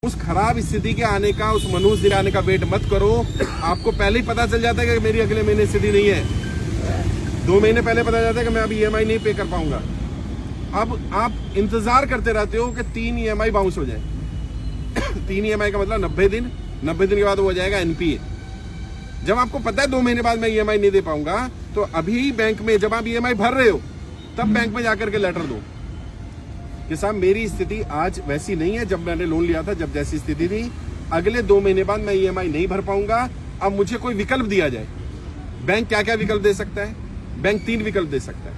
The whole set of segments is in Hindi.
उस खराब स्थिति के आने का, उस मनुष्य आने का वेट मत करो। आपको पहले ही पता चल जाता है कि मेरी अगले महीने स्थिति नहीं है। 2 महीने पहले पता चलता है कि मैं अभी EMI नहीं पे कर पाऊंगा। अब आप इंतजार करते रहते हो कि 3 EMI बाउंस हो जाए। 3 EMI का मतलब 90 दिन, 90 दिन के बाद वो हो जाएगा NPA। जब आपको पता है 2 महीने बाद मैं EMI नहीं दे पाऊंगा, तो अभी बैंक में जब आप EMI भर रहे हो तब बैंक में जाकर के लेटर दो कि साहब मेरी स्थिति आज वैसी नहीं है जब मैंने लोन लिया था, जब जैसी स्थिति थी, अगले 2 महीने बाद मैं EMI नहीं भर पाऊंगा। अब मुझे कोई विकल्प दिया जाए। बैंक क्या क्या विकल्प दे सकता है? बैंक 3 विकल्प दे सकता है।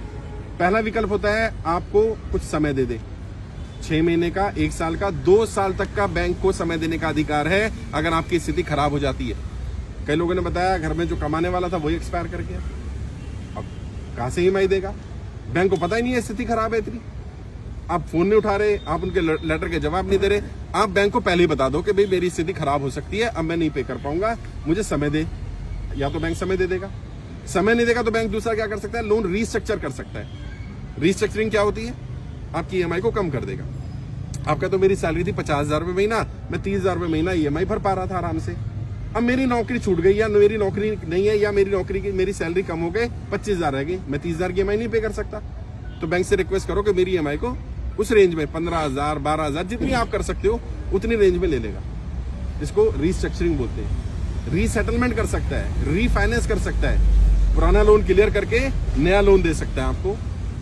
पहला विकल्प होता है आपको कुछ समय दे दे, 6 महीने का, 1 साल का, 2 साल तक का बैंक को समय देने का अधिकार है अगर आपकी स्थिति खराब हो जाती है। कई लोगों ने बताया घर में जो कमाने वाला था वही एक्सपायर कर गया, अब कहां से EMI देगा? बैंक को पता ही नहीं है स्थिति खराब है इतनी। आप फोन नहीं उठा रहे, आप उनके लेटर के जवाब नहीं दे रहे। आप बैंक को पहले ही बता दो कि भाई मेरी स्थिति खराब हो सकती है, अब मैं नहीं पे कर पाऊंगा, मुझे समय दे। या तो बैंक समय दे देगा, समय नहीं देगा तो बैंक दूसरा क्या कर सकता है? लोन रीस्ट्रक्चर कर सकता है। रीस्ट्रक्चरिंग क्या होती है? आपकी EMI को कम कर देगा। आपका तो मेरी सैलरी थी 50,000 रुपये महीना, मैं 30,000 रुपये महीना EMI भर पा रहा था आराम से। अब मेरी नौकरी छूट गई, या मेरी नौकरी नहीं है, या मेरी नौकरी की मेरी सैलरी कम हो गई, 25,000 रह गई, मैं 30,000 की EMI नहीं पे कर सकता। तो बैंक से रिक्वेस्ट करो कि मेरी EMI को उस रेंज में 15,000, 12,000 जितनी आप कर सकते हो उतनी रेंज में ले लेगा। इसको रीस्ट्रक्चरिंग बोलते हैं। रीसेटलमेंट कर सकता है, रीफाइनेंस कर सकता है, पुराना लोन क्लियर करके नया लोन दे सकता है आपको।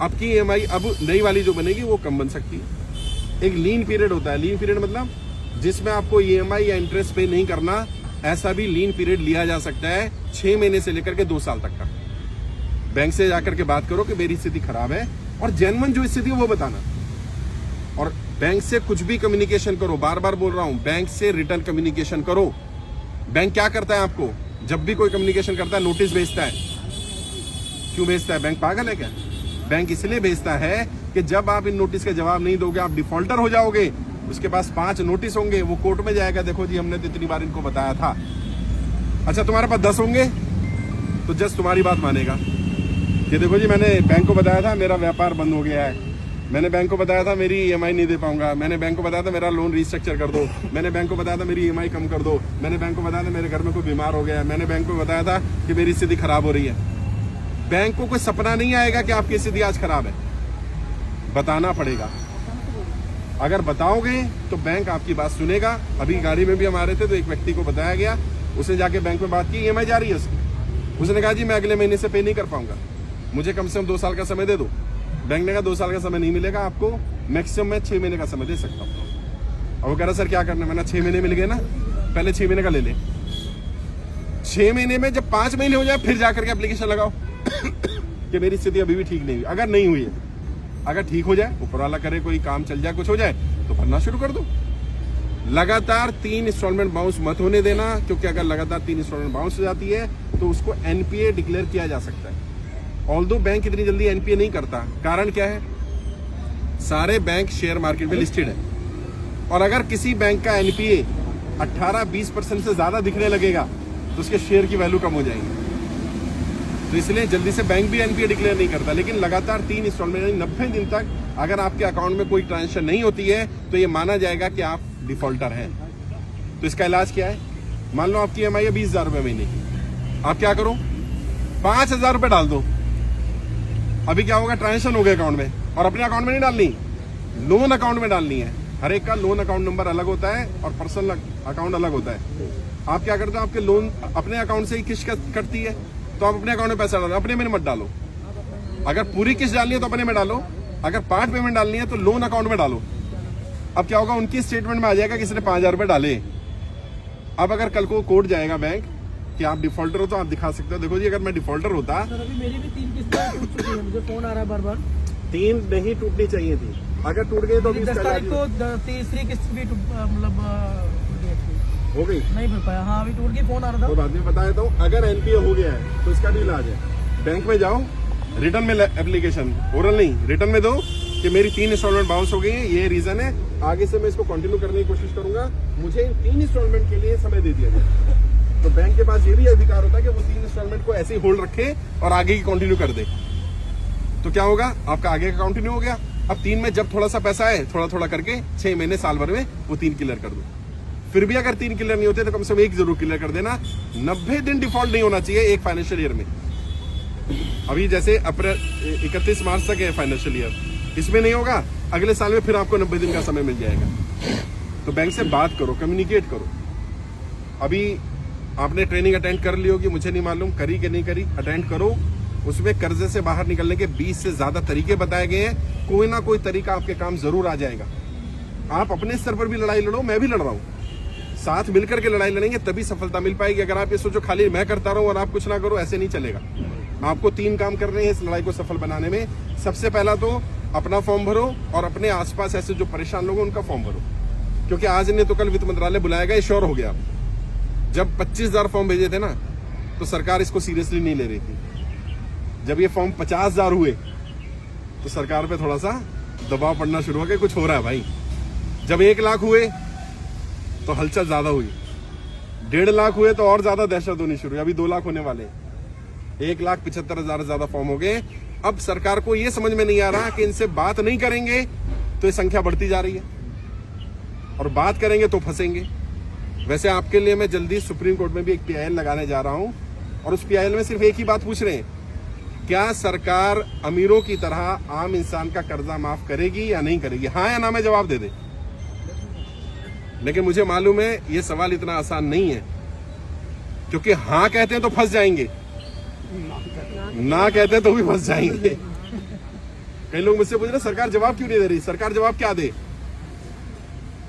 आपकी EMI अब नई वाली जो बनेगी वो कम बन सकती है। एक लीन पीरियड होता है। लीन पीरियड मतलब जिसमें आपको EMI या इंटरेस्ट पे नहीं करना, ऐसा भी लीन पीरियड लिया जा सकता है 6 महीने से लेकर के 2 साल तक का। बैंक से जाकर के बात करो कि मेरी स्थिति खराब है, और जेन्युइन जो स्थिति है वो बताना। और बैंक से कुछ भी कम्युनिकेशन करो, बार बार बोल रहा हूं, बैंक से रिटर्न कम्युनिकेशन करो। बैंक क्या करता है आपको? जब भी कोई कम्युनिकेशन करता है नोटिस भेजता है। क्यों भेजता है? बैंक पागल है क्या? बैंक इसलिए भेजता है कि जब आप इन नोटिस के जवाब नहीं दोगे आप डिफॉल्टर हो जाओगे। उसके पास 5 नोटिस होंगे, वो कोर्ट में जाएगा, देखो जी हमने तो इतनी बार इनको बताया था। अच्छा तुम्हारे पास 10 होंगे तो जज तुम्हारी बात मानेगा कि देखो जी मैंने बैंक को बताया था मेरा व्यापार बंद हो गया है, मैंने बैंक को बताया था मेरी EMI नहीं दे पाऊंगा, मैंने बैंक को बताया था मेरा लोन रीस्ट्रक्चर कर दो, मैंने बैंक को बताया था मेरी EMI कम कर दो, मैंने बैंक को बताया था मेरे घर में कोई बीमार हो गया है, मैंने बैंक को बताया था कि मेरी स्थिति खराब हो रही है। बैंक को कोई सपना नहीं आएगा कि आपकी स्थिति आज खराब है, बताना पड़ेगा। अगर बताओगे तो बैंक आपकी बात सुनेगा। अभी गाड़ी में भी हम आ रहे थे तो एक व्यक्ति को बताया गया, उसने जाके बैंक में बात की, EMI जा रही है उसकी। उसने कहा जी मैं अगले महीने से पे नहीं कर पाऊंगा, मुझे कम से कम 2 साल का समय दे दो। बैंक ने कहा 2 साल का समय नहीं मिलेगा आपको, मैक्सिमम मैं 6 महीने का समय दे सकता हूँ। और वो कह रहा सर क्या करना है? मैंने 6 महीने मिल गए ना, पहले 6 महीने का ले ले। 6 महीने में जब 5 महीने हो जाए फिर जाकर के एप्लीकेशन लगाओ कि मेरी स्थिति अभी भी ठीक नहीं हुई। अगर नहीं हुई है, अगर ठीक हो जाए, ऊपर वाला करे, कोई काम चल जाए, कुछ हो जाए तो भरना शुरू कर दो। लगातार 3 इंस्टॉलमेंट बाउंस मत होने देना, क्योंकि अगर लगातार 3 इंस्टॉलमेंट बाउंस हो जाती है तो उसको NPA डिक्लेयर किया जा सकता है। ऑल्दो बैंक इतनी जल्दी NPA नहीं करता। कारण क्या है? सारे बैंक शेयर मार्केट में लिस्टेड है, और अगर किसी बैंक का NPA 18-20% से ज्यादा दिखने लगेगा तो उसके शेयर की वैल्यू कम हो जाएगी। तो इसलिए जल्दी से बैंक भी NPA डिक्लेयर नहीं करता। लेकिन लगातार 3 इंस्टॉलमेंट यानी 90 दिन तक अगर आपके अकाउंट में कोई ट्रांजेक्शन नहीं होती है तो ये माना जाएगा कि आप डिफॉल्टर हैं। तो इसका इलाज क्या है? मान लो आपकी EMI है 20,000 रुपये महीने की, आप क्या करो 5,000 रुपये डाल दो। अभी क्या होगा? ट्रांजेक्शन हो गया अकाउंट में, और अपने अकाउंट में नहीं डालनी, लोन अकाउंट में डालनी है। हर एक का लोन अकाउंट नंबर अलग होता है और पर्सनल अकाउंट अलग होता है। आप क्या करते हो? आपके लोन अपने अकाउंट से ही किस्त कटती है तो आप अपने अकाउंट में पैसा डालो, अपने में मत डालो। अगर पूरी किस्त डालनी है तो अपने में डालो, अगर पार्ट पेमेंट डालनी है तो लोन अकाउंट में डालो। अब क्या होगा? उनकी स्टेटमेंट में आ जाएगा किसी ने 5,000 रुपये डाले। अब अगर कल को कोर्ट जाएगा बैंक कि आप डिफॉल्टर हो तो आप दिखा सकते हो, देखो जी अगर मैं डिफॉल्टर होता। सर अभी मेरी भी 3 किस्तें टूट चुकी है, मुझे फोन आ रहा है बार बार। 3 नहीं टूटनी चाहिए थी, अगर टूट गई तो 10 तारीख को तीसरी किस्त भी मतलब हो गई, नहीं भर पाया। हाँ अभी टूट गई, फोन आ रहा था। तो बाद में बता देता हूँ। अगर NPA हो गया है तो इसका भी इलाज है। बैंक में जाओ, रिटर्न में एप्लीकेशन, ओरल नहीं, रिटर्न में दो कि मेरी 3 इंस्टॉलमेंट बाउंस हो गई है, ये रीजन है, आगे से मैं इसको कंटिन्यू करने की कोशिश करूंगा, मुझे इन 3 इंस्टॉलमेंट के लिए समय दे दिया जाए। तो बैंक के पास ये भी अधिकार होता है कि वो 3 इंस्टॉलमेंट को ऐसे ही होल्ड रखे और आगे की कंटिन्यू कर दे। तो क्या होगा? आपका आगे का कंटिन्यू हो गया। अब 3 में जब थोड़ा सा पैसा है, थोड़ा थोड़ा करके 6 महीने साल भर में वो 3 क्लियर कर दो। फिर भी अगर 3 क्लियर नहीं होते तो कम से कम 1 जरूर क्लियर कर देना। 90 दिन डिफॉल्ट नहीं होना चाहिए एक फाइनेंशियल ईयर में। अभी जैसे अप्रैल 31 मार्च तक है फाइनेंशियल ईयर, इसमें नहीं होगा, अगले साल में फिर आपको 90 दिन का समय मिल जाएगा। तो बैंक से बात करो, कम्युनिकेट करो। अभी आपने ट्रेनिंग अटेंड कर ली होगी, मुझे नहीं मालूम करी कि नहीं करी, अटेंड करो। उसमें कर्जे से बाहर निकलने के 20 से ज्यादा तरीके बताए गए हैं। कोई ना कोई तरीका आपके काम जरूर आ जाएगा। आप अपने स्तर पर भी लड़ाई लड़ो, मैं भी लड़ रहा हूं, साथ मिलकर के लड़ाई लड़ेंगे तभी सफलता मिल पाएगी। अगर आप ये सोचो खाली मैं करता रहूं और आप कुछ ना करो, ऐसे नहीं चलेगा। आपको 3 काम करने हैं इस लड़ाई को सफल बनाने में। सबसे पहला तो अपना फॉर्म भरो और अपने आसपास ऐसे जो परेशान लोग हैं उनका फॉर्म भरो, क्योंकि आज नहीं तो कल वित्त मंत्रालय बुलाएगा, ये श्योर हो गया। जब 25,000 फॉर्म भेजे थे ना तो सरकार इसको सीरियसली नहीं ले रही थी। जब ये फॉर्म 50,000 हुए तो सरकार पे थोड़ा सा दबाव पड़ना शुरू हो गया, कुछ हो रहा है भाई। जब 1 लाख हुए तो हलचल ज्यादा हुई, 1.5 लाख हुए तो और ज्यादा दहशत होनी शुरू हुई। अभी 2 लाख होने वाले, 1,75,000 ज्यादा फॉर्म हो गए। अब सरकार को यह समझ में नहीं आ रहा कि इनसे बात नहीं करेंगे तो ये संख्या बढ़ती जा रही है, और बात करेंगे तो फंसेंगे। वैसे आपके लिए मैं जल्दी सुप्रीम कोर्ट में भी एक PIL लगाने जा रहा हूं, और उस PIL में सिर्फ एक ही बात पूछ रहे हैं, क्या सरकार अमीरों की तरह आम इंसान का कर्जा माफ करेगी या नहीं करेगी? हाँ या ना में जवाब दे दे। लेकिन मुझे मालूम है ये सवाल इतना आसान नहीं है, क्योंकि हाँ कहते हैं तो फंस जाएंगे, ना कहते हैं तो भी फंस जाएंगे। कई लोग मुझसे पूछ रहे सरकार जवाब क्यों नहीं दे रही? सरकार जवाब क्या दे?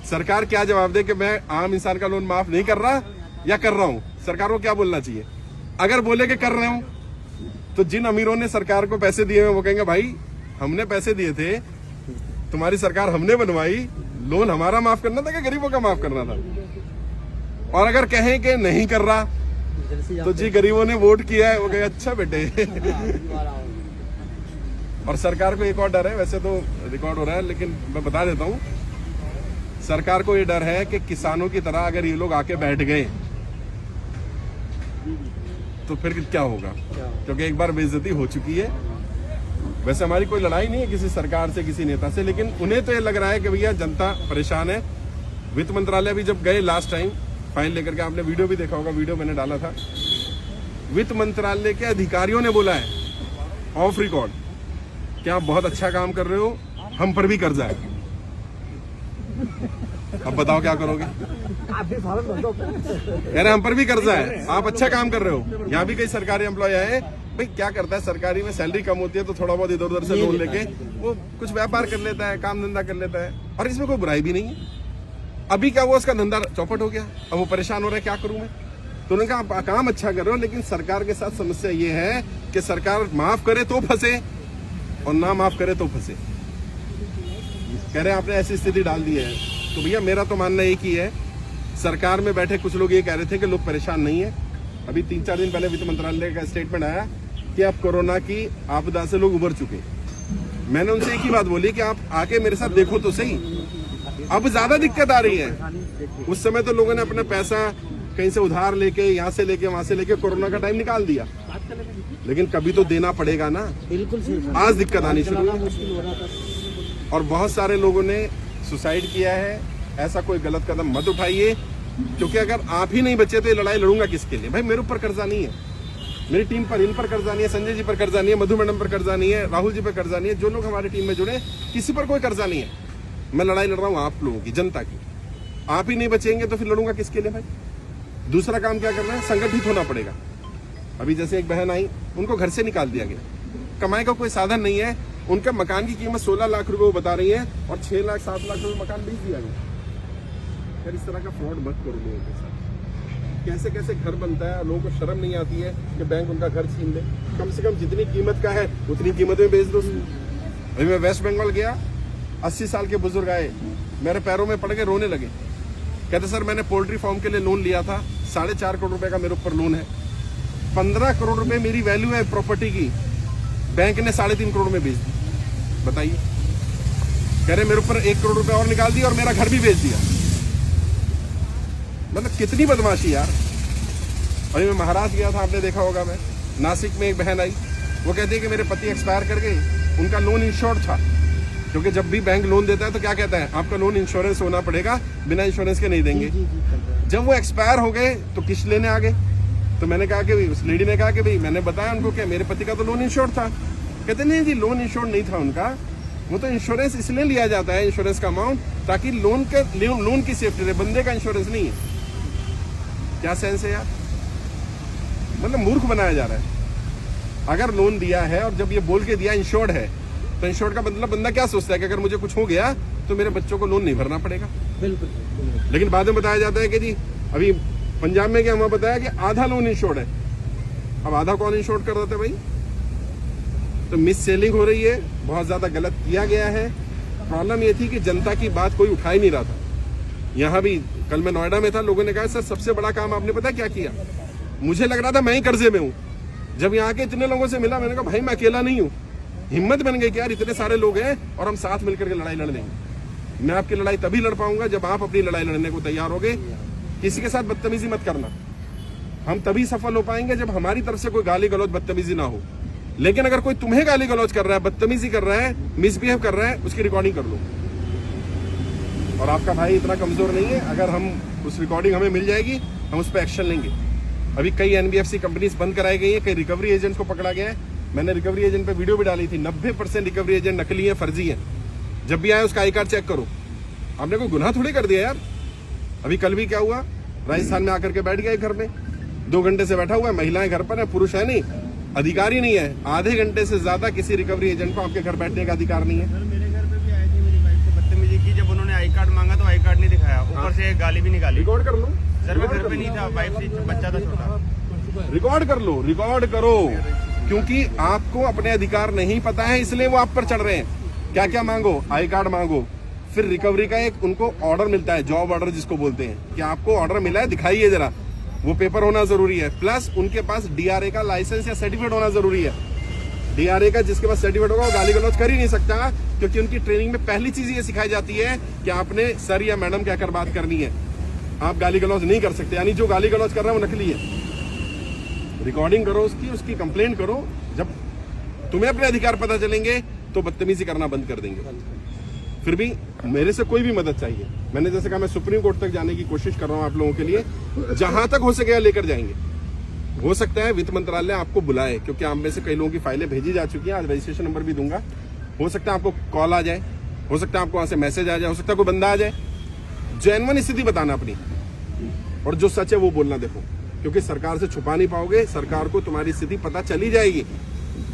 सरकार क्या जवाब दे कि मैं आम इंसान का लोन माफ नहीं कर रहा या कर रहा हूं? सरकार को क्या बोलना चाहिए? अगर बोले कि कर रहे हूं तो जिन अमीरों ने सरकार को पैसे दिए हैं वो कहेंगे भाई हमने पैसे दिए थे, तुम्हारी सरकार हमने बनवाई, लोन हमारा माफ करना था कि गरीबों का माफ करना था? और अगर कहें कि नहीं कर रहा तो जी गरीबों ने वोट किया है, वो कहे अच्छा बेटे। और सरकार को एक और डर है, वैसे तो रिकॉर्ड हो रहा है लेकिन मैं बता देता हूं, सरकार को ये डर है कि किसानों की तरह अगर ये लोग आके बैठ गए तो फिर क्या होगा, क्योंकि एक बार बेइज्जती हो चुकी है। वैसे हमारी कोई लड़ाई नहीं है किसी सरकार से, किसी नेता से, लेकिन उन्हें तो ये लग रहा है कि भैया जनता परेशान है। वित्त मंत्रालय भी जब गए लास्ट टाइम फाइल लेकर के, आपने वीडियो भी देखा होगा, वीडियो मैंने डाला था, वित्त मंत्रालय के अधिकारियों ने बोला है ऑफ रिकॉर्ड कि आप बहुत अच्छा काम कर रहे हो, हम पर भी कर्जा है। अब बताओ क्या करोगे? कह रहे हम पर भी कर्जा है, आप अच्छा काम कर रहे हो। यहाँ भी कई सरकारी एम्प्लॉय आए, भाई क्या करता है सरकारी में सैलरी कम होती है तो थोड़ा बहुत इधर उधर से लोन लेके वो कुछ व्यापार कर लेता है, काम धंधा कर लेता है, और इसमें कोई बुराई भी नहीं है। अभी क्या हुआ, उसका धंधा चौपट हो गया, अब वो परेशान हो रहा है, क्या करूं मैं? तो उन्होंने कहा आप काम अच्छा कर रहे हो, लेकिन सरकार के साथ समस्या ये है कि सरकार माफ करे तो फंसे और ना माफ करे तो फंसे। कह रहे हैं आपने ऐसी स्थिति डाल दी है। तो भैया मेरा तो मानना एक ही है, सरकार में बैठे कुछ लोग ये कह रहे थे कि लोग परेशान नहीं है। अभी 3-4 दिन पहले वित्त मंत्रालय का स्टेटमेंट आया कि अब कोरोना की आपदा से लोग उबर चुके। मैंने उनसे एक ही बात बोली कि आप आके मेरे साथ देखो तो सही, अब ज्यादा दिक्कत आ रही है। उस समय तो लोगों ने अपना पैसा कहीं से उधार लेके, यहाँ से लेके, वहां से लेके कोरोना का टाइम निकाल दिया, लेकिन कभी तो देना पड़ेगा ना। बिल्कुल आज दिक्कत आनी शुरू हुई और बहुत सारे लोगों ने सुसाइड किया है। ऐसा कोई गलत कदम मत उठाइए, क्योंकि अगर आप ही नहीं बचे तो ये लड़ाई लड़ूंगा किसके लिए? भाई मेरे ऊपर कर्जा नहीं है, मेरी टीम पर, इन पर कर्जा नहीं है, संजय जी पर कर्जा नहीं है, मधु मैडम पर कर्जा नहीं है, राहुल जी पर कर्जा नहीं है, जो लोग हमारी टीम में जुड़े किसी पर कोई कर्जा नहीं है। मैं लड़ाई लड़ रहा हूँ आप लोगों की, जनता की। आप ही नहीं बचेंगे तो फिर लड़ूंगा किसके लिए भाई? दूसरा काम क्या करना है, संगठित होना पड़ेगा। अभी जैसे एक बहन आई, उनको घर से निकाल दिया गया, कमाई का कोई साधन नहीं है, उनका मकान की कीमत 16 लाख रुपए वो बता रही है और 6 लाख 7 लाख रुपए मकान बेच दिया गया। फिर इस तरह का फ्रॉड मत करो लोगों के साथ। कैसे कैसे घर बनता है, लोगों को शर्म नहीं आती है कि बैंक उनका घर छीन ले। कम से कम जितनी कीमत का है उतनी कीमत में बेच दो। अभी मैं वेस्ट बंगाल गया, 80 साल के बुजुर्ग आए, मेरे पैरों में पड़ के रोने लगे। कहते सर मैंने पोल्ट्री फार्म के लिए लोन लिया था, 4.5 करोड़ रुपए का मेरे ऊपर लोन है, 15 करोड़ रुपए मेरी वैल्यू है प्रॉपर्टी की, बैंक ने 3.5 करोड़ में बेच दी। बताइए, कह रहे मेरे ऊपर 1 करोड़ रुपए और निकाल दिया और मेरा घर भी बेच दिया। मतलब कितनी बदमाशी यार। अभी मैं महाराष्ट्र गया था, आपने देखा होगा, मैं नासिक में एक बहन आई, वो कहती है कि मेरे पति एक्सपायर कर गए, उनका लोन इंश्योर्ड था, क्योंकि जब भी बैंक लोन देता है तो क्या कहता है, आपका लोन इंश्योरेंस होना पड़ेगा, बिना इंश्योरेंस के नहीं देंगे। जब वो एक्सपायर हो गए तो किस्त लेने आ गए। तो मैंने कहा कि उस लेडी ने कहा कि भाई, मैंने बताया उनको कि मेरे पति का तो लोन इंश्योर्ड था। कहते नहीं जी, लोन इंश्योर्ड नहीं था उनका, वो तो इंश्योरेंस इसलिए लिया जाता है, इंश्योरेंस का अमाउंट, ताकि लोन की सेफ्टी रहे, बंदे का इंश्योरेंस नहीं है। क्या सेंस है यार, मतलब मूर्ख बनाया जा रहा है। अगर लोन दिया है और जब ये बोल के दिया इंश्योर्ड है, तो इंश्योर्ड का मतलब बंदा क्या सोचता है कि अगर मुझे कुछ हो गया तो मेरे बच्चों को लोन नहीं भरना पड़ेगा। बिल्कुल। लेकिन बाद में बताया जाता है कि जी अभी पंजाब में क्या हमें बताया कि आधा लोन इंश्योर्ड है। अब आधा कौन इंश्योर्ड कर देते भाई? तो मिस सेलिंग हो रही है, बहुत ज्यादा गलत किया गया है। प्रॉब्लम ये थी कि जनता की बात कोई उठा ही नहीं रहा था। यहाँ भी कल मैं नोएडा में था, लोगों ने कहा सर सबसे बड़ा काम आपने पता क्या किया? मुझे लग रहा था मैं ही कर्जे में हूँ। जब यहाँ के इतने लोगों से मिला, मैंने कहा भाई मैं अकेला नहीं हूँ। हिम्मत बन गई कि यार इतने सारे लोग हैं और हम साथ मिलकर के लड़ाई लड़ लेंगे। मैं आपकी लड़ाई तभी लड़ पाऊंगा जब आप अपनी लड़ाई लड़ने को तैयार होगे। किसी के साथ बदतमीजी मत करना। हम तभी सफल हो पाएंगे जब हमारी तरफ से कोई गाली गलौज बदतमीजी ना हो। लेकिन अगर कोई तुम्हें गाली गलौज कर रहा है, बदतमीजी कर रहा है, मिसबिहेव कर रहा है, उसकी रिकॉर्डिंग कर लो। और आपका भाई इतना कमजोर नहीं है, अगर हम उस रिकॉर्डिंग हमें मिल जाएगी, हम उस पर एक्शन लेंगे। अभी कई एनबीएफसी कंपनीज बंद कराई गई है, कई रिकवरी एजेंट को पकड़ा गया है। मैंने रिकवरी एजेंट पे वीडियो भी डाली थी। 90% रिकवरी एजेंट नकली है, फर्जी है। जब भी आए उसका आई कार्ड चेक करो। आपने कोई गुनाह थोड़ी कर दिया यार। अभी कल भी क्या हुआ, राजस्थान में आकर के बैठ गया घर में, 2 घंटे से बैठा हुआ है। महिलाएं घर पर है, पुरुष है नहीं, अधिकारी नहीं है। आधे घंटे से ज्यादा किसी रिकवरी एजेंट को आपके घर बैठने का अधिकार नहीं है। सर मेरे घर पे भी आए थे, मेरी वाइफ से बदतमीजी की। जब उन्होंने आई कार्ड मांगा तो आई कार्ड नहीं दिखाया, ऊपर से गाली भी निकाली। रिकॉर्ड कर लो सर मैं घर पे नहीं था, वाइफ से बच्चा था छोटा। रिकॉर्ड कर लो, रिकॉर्ड करो, क्योंकि आपको अपने अधिकार नहीं पता है, इसलिए वो आप पर चढ़ रहे हैं। क्या क्या मांगो? आई कार्ड मांगो, फिर रिकवरी का एक उनको ऑर्डर मिलता है, जॉब ऑर्डर जिसको बोलते हैं, कि आपको ऑर्डर मिला है दिखाइए जरा, वो पेपर होना जरूरी है। प्लस उनके पास डीआरए का लाइसेंस या सर्टिफिकेट होना जरूरी है। डीआरए का जिसके पास सर्टिफिकेट होगा वो गाली गलौज कर ही नहीं सकता, क्योंकि उनकी ट्रेनिंग में पहली चीज ये सिखाई जाती है कि आपने सर या मैडम क्या कर बात करनी है। आप गाली गलौज नहीं कर सकते, यानी जो गाली गलौज कर रहा है वो नकली है। रिकॉर्डिंग करो उसकी कंप्लेंट करो। जब तुम्हें अपने अधिकार पता चलेंगे तो बदतमीजी करना बंद कर देंगे। फिर भी मेरे से कोई भी मदद चाहिए, मैंने जैसे कहा मैं सुप्रीम कोर्ट तक जाने की कोशिश कर रहा हूं आप लोगों के लिए। जहां तक हो सके लेकर जाएंगे। हो सकता है वित्त मंत्रालय आपको बुलाए, क्योंकि आप में से कई लोगों की फाइलें भेजी जा चुकी हैं। आज रजिस्ट्रेशन नंबर भी दूंगा। हो सकता है आपको कॉल आ जाए, हो सकता है आपको वहां से मैसेज आ जाए, हो सकता है कोई बंदा आ जाए। जेन्युइन स्थिति बताना अपनी, और जो सच है वो बोलना। देखो, क्योंकि सरकार से छुपा नहीं पाओगे, सरकार को तुम्हारी स्थिति पता चली जाएगी।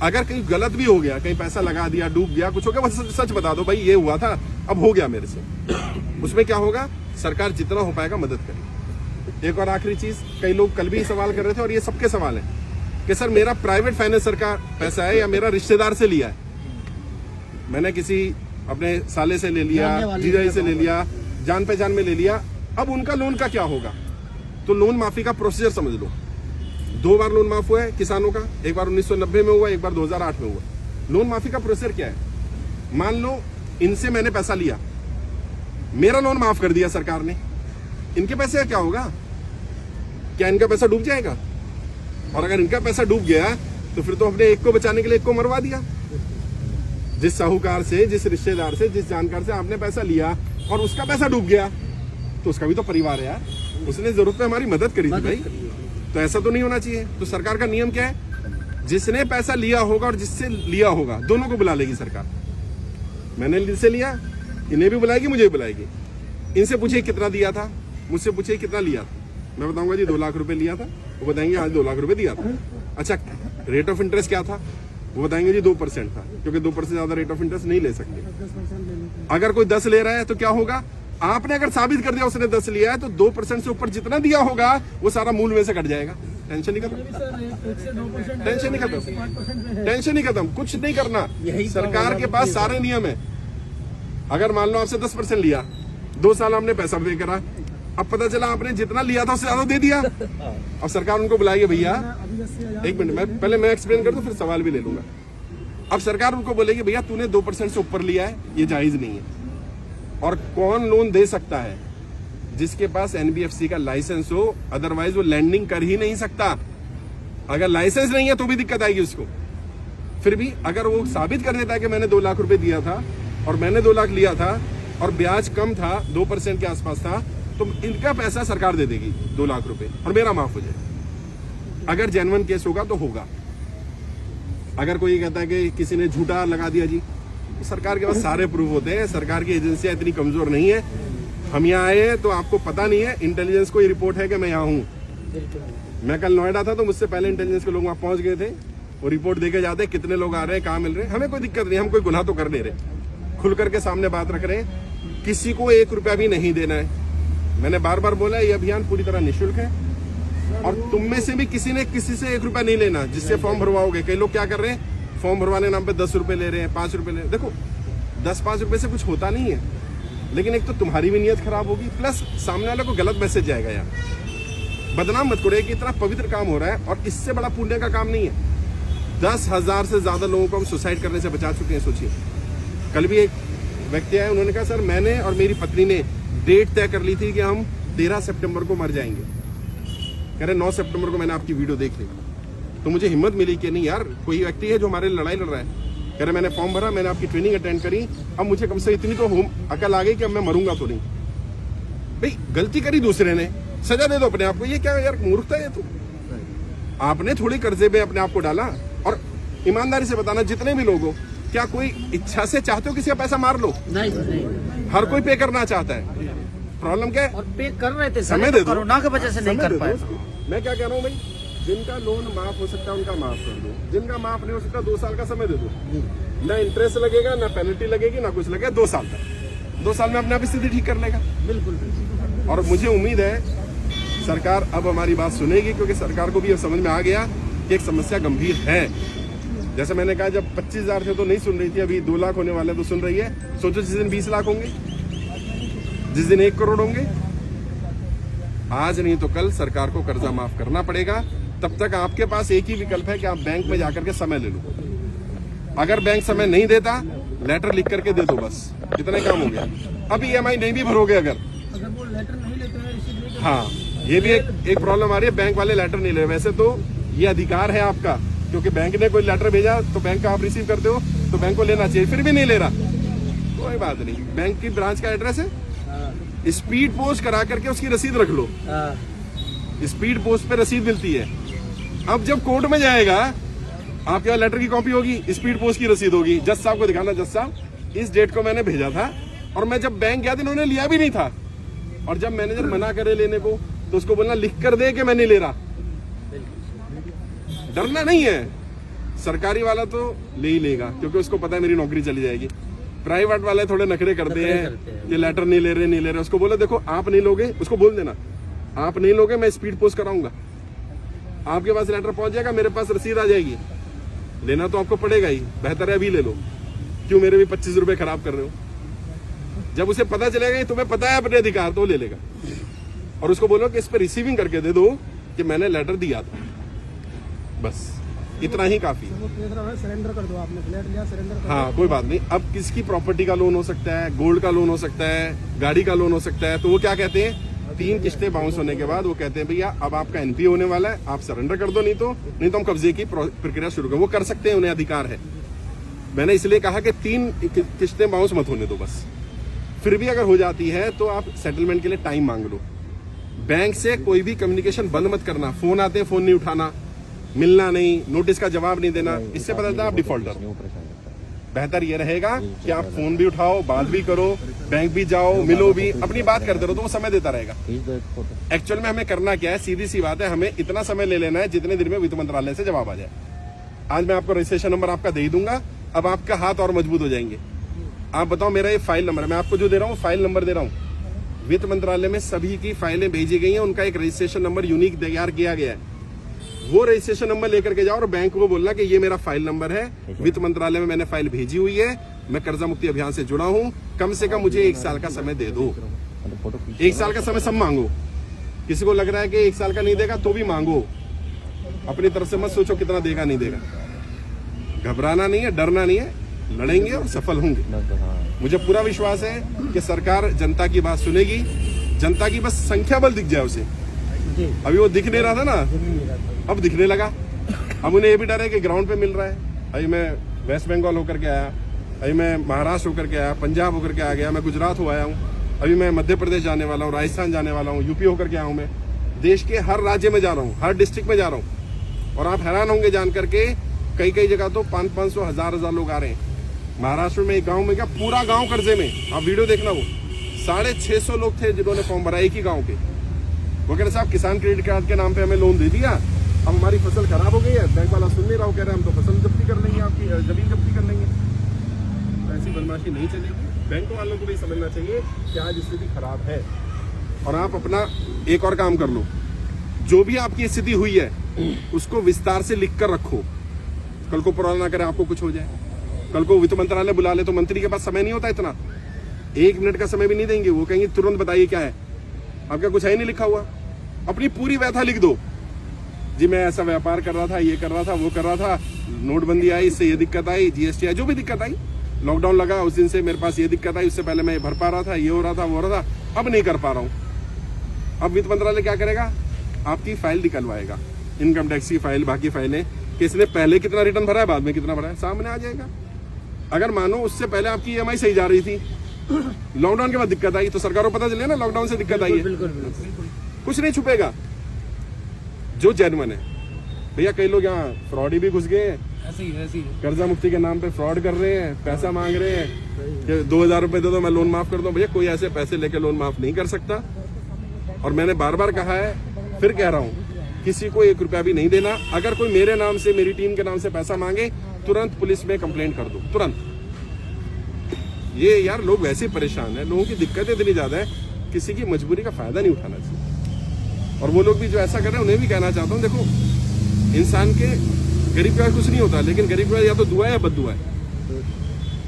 अगर कहीं गलत भी हो गया, कहीं पैसा लगा दिया, डूब गया, कुछ हो गया, बस सच बता दो भाई ये हुआ था, अब हो गया मेरे से। उसमें क्या होगा, सरकार जितना हो पाएगा मदद करेगी। एक और आखिरी चीज, कई लोग कल भी सवाल कर रहे थे और ये सबके सवाल है कि सर मेरा प्राइवेट फाइनेंसर का पैसा है या मेरा रिश्तेदार से लिया है। मैंने किसी अपने साले से ले लिया, जीजाजी से ले लिया, जान पहचान में ले लिया, अब उनका लोन का क्या होगा? तो लोन माफी का प्रोसीजर समझ लो। 2 बार लोन माफ हुआ है किसानों का, एक बार 1990 में हुआ, एक बार 2008 में हुआ। लोन माफी का प्रोसीजर क्या है? मान लो इनसे मैंने पैसा लिया, मेरा लोन माफ कर दिया सरकार ने, इनके पैसे का क्या होगा? क्या इनका पैसा डूब जाएगा? और अगर इनका पैसा डूब गया तो फिर तो अपने एक को बचाने के लिए एक को मरवा दिया। जिस साहूकार से, जिस रिश्तेदार से, जिस जानकार से आपने पैसा लिया और उसका पैसा डूब गया, तो उसका भी तो परिवार है यार, उसने जरूरत पे हमारी मदद करी थी भाई। तो ऐसा तो नहीं होना चाहिए। तो सरकार का नियम क्या है? जिसने पैसा लिया होगा और जिससे लिया होगा, दोनों को बुला लेगी सरकार। मैंने जिससे लिया, इन्हें भी बुलाएगी, मुझे भी बुलाएगी। इनसे पूछिए कितना दिया था, मुझसे पूछिए कितना लिया था, मैं बताऊंगा जी 2 लाख रुपए लिया था, वो बताएंगे आज 2 लाख रुपए दिया था। अच्छा, रेट ऑफ इंटरेस्ट क्या था? वो बताएंगे जी 2% था, क्योंकि 2% ज्यादा रेट ऑफ इंटरेस्ट नहीं ले सकते। अगर कोई 10 ले रहा है तो क्या होगा? आपने अगर साबित कर दिया उसने 10 लिया है, तो 2% से ऊपर जितना दिया होगा वो सारा मूल में से कट जाएगा। टेंशन नहीं खत्म, टेंशन नहीं खत्म, टेंशन नहीं खत्म, कुछ नहीं करना। सरकार के पास सारे नियम है। अगर मान लो आपसे 10% लिया, 2 साल हमने पैसा पे करा, अब पता चला आपने जितना लिया था उससे ज्यादा दे दिया, अब सरकार उनको बुलाएगी, भैया एक मिनट, पहले मैं एक्सप्लेन कर दूं, फिर सवाल भी ले लूंगा। अब सरकार उनको बोलेगी भैया तूने 2% से ऊपर लिया है, ये जायज नहीं है। और कौन लोन दे सकता है? जिसके पास एनबीएफसी का लाइसेंस हो, अदरवाइज वो लैंडिंग कर ही नहीं सकता। अगर लाइसेंस नहीं है तो भी दिक्कत आएगी उसको। फिर भी अगर वो साबित कर देता है कि मैंने 2 लाख रुपए दिया था, और मैंने 2 लाख लिया था और ब्याज कम था, 2% के आसपास था, तो इनका पैसा सरकार दे देगी 2 लाख रुपए और मेरा माफ हो जाए। अगर जेन्युइन केस होगा तो होगा। अगर कोई कहता है कि किसी ने झूठा लगा दिया जी, तो सरकार के पास सारे प्रूफ होते हैं। सरकार की एजेंसियां इतनी कमजोर नहीं है। हम यहाँ आए हैं तो आपको पता नहीं है, इंटेलिजेंस को ये रिपोर्ट है कि मैं यहाँ हूँ। मैं कल नोएडा था तो मुझसे पहले इंटेलिजेंस के लोग वहाँ पहुंच गए थे। वो रिपोर्ट देके जाते हैं कितने लोग आ रहे हैं, कहाँ मिल रहे हैं। हमें कोई दिक्कत नहीं, हम कोई गुनाह तो कर नहीं रहे, खुल करके सामने बात रख रहे हैं। किसी को 1 रुपया भी नहीं देना है। मैंने बार बार बोला ये अभियान पूरी तरह निःशुल्क है और तुम में से भी किसी ने किसी से 1 रुपया नहीं लेना जिससे फॉर्म भरवाओगे। कई लोग क्या कर रहे हैं, फॉर्म भरवाने नाम पे 10 रुपए ले रहे हैं, 5 रुपए ले रहे हैं। देखो 10-5 रुपए से कुछ होता नहीं है, लेकिन एक तो तुम्हारी भी नीयत खराब होगी, प्लस सामने वाले को गलत मैसेज जाएगा। यार बदनाम मत करो कि इतना पवित्र काम हो रहा है और इससे बड़ा पुण्य का काम नहीं है। 10,000 से ज्यादा लोगों को हम सुसाइड करने से बचा चुके हैं। सोचिए, कल भी एक व्यक्ति आए, उन्होंने कहा सर मैंने और मेरी पत्नी ने डेट तय कर ली थी कि हम 13 सितंबर को मर जाएंगे। कह रहे 9 सितंबर को मैंने आपकी वीडियो देख ली तो मुझे हिम्मत मिली कि नहीं यार, कोई व्यक्ति है जो हमारे लिए लड़ाई लड़ रहा है। कह रहे मैंने फॉर्म भरा, मैंने आपकी ट्रेनिंग अटेंड करी, अब मुझे कम से इतनी तो अकल आ गई कि अब मैं मरूंगा तो नहीं। भाई गलती करी दूसरे ने, सजा दे दो अपने आप को। ये क्या यार मूर्खता है। तो आपने थोड़ी कर्जे पे अपने आप को डाला। और ईमानदारी से बताना, जितने भी लोग हो, क्या कोई इच्छा से चाहते हो किसी का पैसा मार लो? नहीं। हर कोई पे करना चाहता है। प्रॉब्लम क्या है? और पे कर रहे थे, समय दे दो। कोरोना की वजह से नहीं कर पाए। मैं क्या कह रहा हूँ भाई, जिनका लोन माफ हो सकता है उनका माफ कर दो, जिनका माफ नहीं हो सकता 2 साल का समय दे दो। ना इंटरेस्ट लगेगा, ना पेनल्टी लगेगी, ना कुछ लगेगा। 2 साल तक, 2 साल में अपने आप स्थिति ठीक कर लेगा। बिल्कुल। और मुझे उम्मीद है सरकार अब हमारी बात सुनेगी, क्योंकि सरकार को भी अब समझ में आ गया कि एक समस्या गंभीर है। जैसे मैंने कहा, जब 25,000 थे तो नहीं सुन रही थी, अभी 2 लाख होने वाले तो सुन रही है। सोचो जिस दिन 20 लाख होंगे, जिस दिन 1 करोड़ होंगे, आज नहीं तो कल सरकार को कर्जा माफ करना पड़ेगा। तब तक आपके पास एक ही विकल्प है कि आप बैंक में जाकर के समय ले लो। अगर बैंक समय नहीं देता, लेटर लिख करके दे दो, बस इतना काम हो गया। अब EMI नहीं भी भरोगे अगर वो लेटर नहीं लेते हैं, रिसीव नहीं करते। हाँ, ये भी एक प्रॉब्लम आ रही है, बैंक वाले लेटर नहीं ले रहे। वैसे तो ये अधिकार है आपका, क्योंकि बैंक ने कोई लेटर भेजा तो बैंक का आप रिसीव करते हो, तो बैंक को लेना चाहिए, फिर भी नहीं ले रहा। कोई बात नहीं, बैंक की ब्रांच का एड्रेस है, स्पीड पोस्ट करा करके उसकी रसीद रख लो। स्पीड पोस्ट पे रसीद मिलती है। अब जब कोर्ट में जाएगा, आपके पास लेटर की कॉपी होगी, स्पीड पोस्ट की रसीद होगी, जज साहब को दिखाना, जज साहब इस डेट को मैंने भेजा था और मैं जब बैंक गया था इन्होंने लिया भी नहीं था। और जब मैनेजर मना करे लेने को, तो उसको बोलना लिख कर दे कि मैं नहीं ले रहा। डरना नहीं है। सरकारी वाला तो ले ही लेगा, क्योंकि उसको पता है मेरी नौकरी चली जाएगी। प्राइवेट वाले थोड़े नखरे करते हैं कि लेटर नहीं ले रहे। उसको बोलो देखो आप नहीं लोगे, उसको बोल देना आप नहीं लोगे, मैं स्पीड पोस्ट कराऊंगा, आपके पास लेटर पहुंच जाएगा, मेरे पास रसीद आ जाएगी। लेना तो आपको पड़ेगा ही, बेहतर है अभी ले लो, क्यों मेरे भी 25 रुपए खराब कर रहे हो। जब उसे पता चलेगा तुम्हें पता है अपने अधिकार, तो ले लेगा। और उसको बोलो कि इस पर रिसीविंग करके दे दो कि मैंने लेटर दिया था, बस इतना ही काफी। सरेंडर कर दो, आपने फ्लैट लिया, सरेंडर कर दो। हाँ कोई बात नहीं। अब किसकी प्रॉपर्टी का लोन हो सकता है, गोल्ड का लोन हो सकता है, गाड़ी का लोन हो सकता है, तो वो क्या कहते हैं, 3 किस्तें बाउंस होने के बाद वो कहते हैं भैया अब आपका NPA होने वाला है, आप सरेंडर कर दो, नहीं तो हम कब्जे की प्रक्रिया शुरू करें। वो कर सकते हैं, उन्हें अधिकार है। मैंने इसलिए कहा कि 3 किस्तें बाउंस मत होने दो बस। फिर भी अगर हो जाती है तो आप सेटलमेंट के लिए टाइम मांग लो। बैंक से कोई भी कम्युनिकेशन बंद मत करना। फोन आते हैं, फोन नहीं उठाना, मिलना नहीं, नोटिस का जवाब नहीं देना, इससे पता चलता है आप डिफॉल्टर। बेहतर ये रहेगा कि आप फोन भी उठाओ, बात भी करो, बैंक भी जाओ, मिलो भी, अपनी बात करते रहो, तो वो समय देता रहेगा। एक्चुअल में हमें करना क्या है, सीधी सी बात है, हमें इतना समय ले लेना है जितने दिन में वित्त मंत्रालय से जवाब आ जाए। आज मैं आपको रजिस्ट्रेशन नंबर आपका दे ही दूंगा, अब आपका हाथ और मजबूत हो जाएंगे। आप बताओ मेरा ये फाइल नंबर है, मैं आपको जो दे रहा हूँ फाइल नंबर दे रहा हूँ। वित्त मंत्रालय में सभी की फाइलें भेजी गई हैं, उनका एक रजिस्ट्रेशन नंबर यूनिक तैयार किया गया है। वो रजिस्ट्रेशन नंबर लेकर के जाओ और बैंक को बोलना कि ये मेरा फाइल नंबर है, वित्त मंत्रालय में मैंने फाइल भेजी हुई है, मैं कर्जा मुक्ति अभियान से जुड़ा हूँ, कम से कम मुझे 1 साल का समय दे दो। 1 साल का समय सब मांगो। किसी को लग रहा है कि 1 साल का नहीं देगा तो भी मांगो, अपनी तरफ से मत सोचो कितना देगा नहीं देगा। घबराना नहीं है, डरना नहीं है, लड़ेंगे और सफल होंगे। मुझे पूरा विश्वास है कि सरकार जनता की बात सुनेगी। जनता की बस संख्या बल दिख जाए उसे। अभी वो दिख नहीं रहा था ना, अब दिखने लगा। अब उन्हें ये भी डर है कि ग्राउंड पे मिल रहा है। अभी मैं वेस्ट बंगाल होकर के आया, अभी मैं महाराष्ट्र होकर के आया, पंजाब होकर के आ गया, मैं गुजरात हो आया हूँ, अभी मैं मध्य प्रदेश जाने वाला हूँ, राजस्थान जाने वाला हूँ, यूपी होकर के आया हूँ। मैं देश के हर राज्य में जा रहा हूँ, हर डिस्ट्रिक्ट में जा रहा हूँ। और आप हैरान होंगे जान करके, कई कई जगह तो 500-500 हजार लोग आ रहे हैं। महाराष्ट्र में एक गांव में क्या पूरा गांव कर्जे में, आप वीडियो देखना, वो 650 लोग थे जिन्होंने फॉर्म भरा एक ही गांव के। वो कह रहे साहब किसान क्रेडिट कार्ड के नाम पे हमें लोन दे दिया, अब हमारी फसल खराब हो गई है, बैंक वाला सुन नहीं रहा, कह रहे हम तो फसल जब्ती कर लेंगे, आपकी जमीन जब्ती कर लेंगे। ऐसी बदमाशी नहीं चलेगी। बैंक वालों को भी समझना चाहिए कि आज स्थिति खराब है और आप अपना एक और काम कर लो, जो भी आपकी स्थिति हुई है उसको विस्तार से लिख कर रखो। कल को पुराना ना करे आपको कुछ हो जाए, कल को वित्त मंत्रालय बुला ले तो मंत्री के पास समय नहीं होता इतना, 1 मिनट का समय भी नहीं देंगे। वो कहेंगे तुरंत बताइए क्या है, आपका कुछ है ही नहीं लिखा हुआ, अपनी पूरी व्यथा लिख दो। जी मैं ऐसा व्यापार कर रहा था, ये कर रहा था, वो कर रहा था, नोटबंदी आई, इससे ये दिक्कत आई, जीएसटी आई, जो भी दिक्कत आई, लॉकडाउन लगा उस दिन से मेरे पास ये दिक्कत आई, उससे पहले मैं भर पा रहा था, ये हो रहा था, वो हो रहा था, अब नहीं कर पा रहा हूँ। अब वित्त मंत्रालय क्या करेगा, आपकी फाइल निकलवाएगा, इनकम टैक्स की फाइल, बाकी फाइलें, किसने पहले कितना रिटर्न भरा है, बाद में कितना भरा है, सामने आ जाएगा। अगर मानो उससे पहले आपकी ईएमआई सही जा रही थी, लॉकडाउन के बाद दिक्कत आई, तो सरकार को पता चले ना लॉकडाउन से दिक्कत आई है। कुछ नहीं छुपेगा जो जेन्युइन है। भैया कई लोग यहाँ फ्रॉडी भी घुस गए हैं, ऐसे ही कर्जा मुक्ति के नाम पे फ्रॉड कर रहे हैं, पैसा मांग रहे हैं कि 2000 रुपए दे दो मैं लोन माफ कर दूं। भैया कोई ऐसे पैसे लेके लोन माफ नहीं कर सकता। और मैंने बार बार कहा है, फिर कह रहा हूँ, किसी को 1 रुपया भी नहीं देना। अगर कोई मेरे नाम से, मेरी टीम के नाम से पैसा मांगे, तुरंत पुलिस में कंप्लेंट कर दो, तुरंत। ये यार लोग वैसे ही परेशान है, लोगों की दिक्कतें इतनी ज्यादा है, किसी की मजबूरी का फायदा नहीं उठाना चाहिए। और वो लोग भी जो ऐसा कर रहे हैं उन्हें भी कहना चाहता हूँ, देखो इंसान के गरीब के पास कुछ नहीं होता, लेकिन गरीब के पास या तो दुआ है या बद्दुआ है।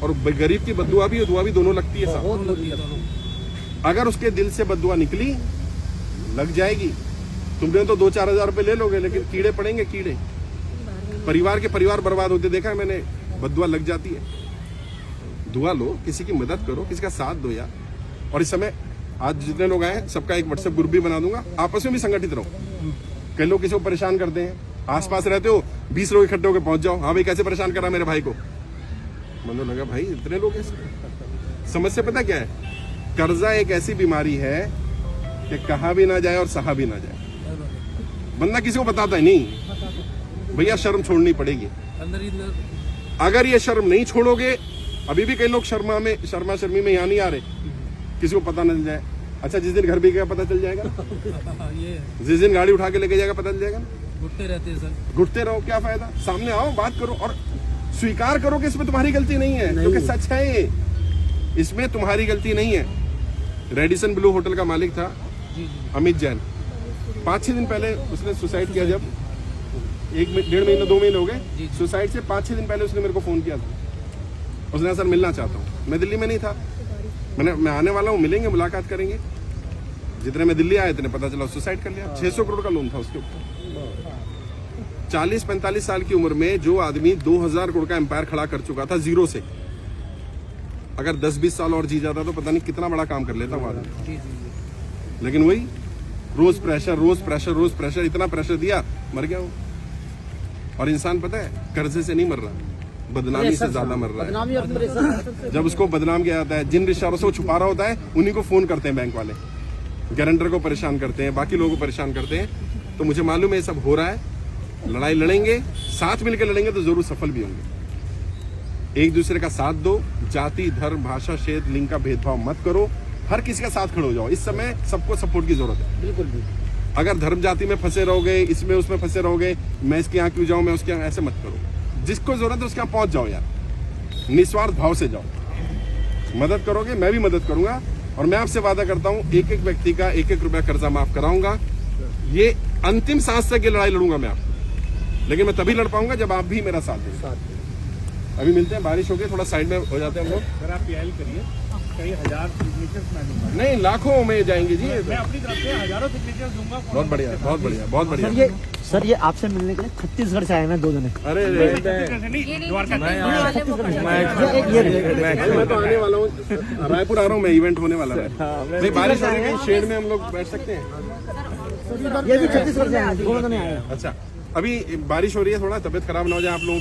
और गरीब की बद्दुआ भी और दुआ भी दोनों लगती है साथ। अगर उसके दिल से बद्दुआ निकली, लग जाएगी। तुमने तो 2-4 हजार रुपए ले लोगे, लेकिन कीड़े पड़ेंगे, कीड़े परिवार के परिवार बर्बाद होते देखा है मैंने। बद्दुआ लग जाती है। दुआ लो, किसी की मदद करो, किसी का साथ दो यार। और इस समय आज जितने लोग आए सबका एक व्हाट्सएप ग्रुप भी बना दूंगा, आपस में भी संगठित रहो। कई लोग किसी को परेशान करते हैं, आसपास रहते हो, 20 लोग इकट्ठे होकर पहुंच जाओ, हाँ भाई कैसे परेशान करा मेरे भाई को। मतलब लगा भाई इतने लोग हैं। समस्या पता क्या है, कर्जा एक ऐसी बीमारी है कि कहा भी ना जाए और सहा भी ना जाए। बंदा किसी को बताता ही नहीं। भैया शर्म छोड़नी पड़ेगी। अगर ये शर्म नहीं छोड़ोगे, अभी भी कई लोग शर्मा शर्मी में यहाँ नहीं आ रहे, किसी को पता न चल जाए। अच्छा जिस दिन घर भी गया पता चल जाएगा, जिस दिन गाड़ी उठा के लेके जाएगा पता चल जाएगा। घुटते रहते हैं सर, घुटते रहो, क्या फायदा। सामने आओ, बात करो और स्वीकार करो कि इसमें तुम्हारी गलती नहीं है, क्योंकि सच है ये, इसमें तुम्हारी गलती नहीं है। रेडिसन ब्लू होटल का मालिक था अमित जैन, 5-6 दिन पहले उसने सुसाइड किया। जब 1-1.5 महीने 2 महीने हो गए सुसाइड से, 5-6 दिन पहले उसने मेरे को फोन किया था। उसने सर मिलना चाहता हूँ। मैं दिल्ली में नहीं था, मैं आने वाला हूँ, मिलेंगे, मुलाकात करेंगे। जितने में दिल्ली आए इतने पता चला सुसाइड कर लिया। 600 करोड़ का लोन था उसके ऊपर। 40-45 साल की उम्र में जो आदमी 2000 करोड़ का एम्पायर खड़ा कर चुका था जीरो से, अगर 10-20 साल और जी जाता तो पता नहीं कितना बड़ा काम कर लेता वो आदमी। लेकिन वही रोज प्रेशर, इतना प्रेशर दिया, मर गया वो। और इंसान पता है कर्जे से नहीं मर रहा, बदनामी से ज्यादा मर रहा है। जब उसको बदनाम किया जाता है, जिन रिश्तेदारों से वो छुपा रहा होता है उन्हीं को फोन करते हैं बैंक वाले, गारंटर को परेशान करते हैं, बाकी लोगों को परेशान करते हैं। तो मुझे मालूम है ये सब हो रहा है। लड़ाई लड़ेंगे, साथ मिलकर लड़ेंगे तो जरूर सफल भी होंगे। एक दूसरे का साथ दो, जाति धर्म भाषा क्षेत्र लिंग का भेदभाव मत करो, हर किसी का साथ खड़े हो जाओ। इस समय सबको सपोर्ट की जरूरत है। बिल्कुल। अगर धर्म जाति में फंसे रहोगे, इसमें उसमें फंसे रहोगे, मैं इसके यहाँ क्यों जाऊं, मैं उसके यहाँ, ऐसे मत करो। जिसको जरूरत है उसके यहाँ पहुंच जाओ यार, निस्वार्थ भाव से जाओ। मदद करोगे, मैं भी मदद करूंगा। और मैं आपसे वादा करता हूं, एक एक व्यक्ति का 1-1 रुपया कर्जा माफ कराऊंगा। ये अंतिम सांस तक ये लड़ाई लड़ूंगा मैं आपको, लेकिन मैं तभी लड़ पाऊंगा जब आप भी मेरा साथ दें। अभी मिलते हैं, बारिश हो गई, थोड़ा साइड में हो जाते हैं हम लोग। अगर आप पीएल करिए, कई हजार सिग्नेचर्स मैं दूंगा। नहीं, लाखों में जाएंगे जी। मैं अपनी तरफ से हजारों सिग्नेचर्स दूंगा। बहुत बढ़िया, बहुत बढ़िया, बहुत बढ़िया। सर ये आपसे मिलने के लिए छत्तीसगढ़ से आए हैं 2 जने। अरे मैं तो आने वाला हूँ, रायपुर आ रहा हूँ मैं, इवेंट होने वाला है। नहीं बारिश हो रही है, शेड में हम लोग बैठ सकते हैं। ये भी छत्तीसगढ़ से आए हैं, 2 जने आए हैं। अच्छा, अभी बारिश हो रही है, थोड़ा तबीयत खराब ना हो जाए आप लोगों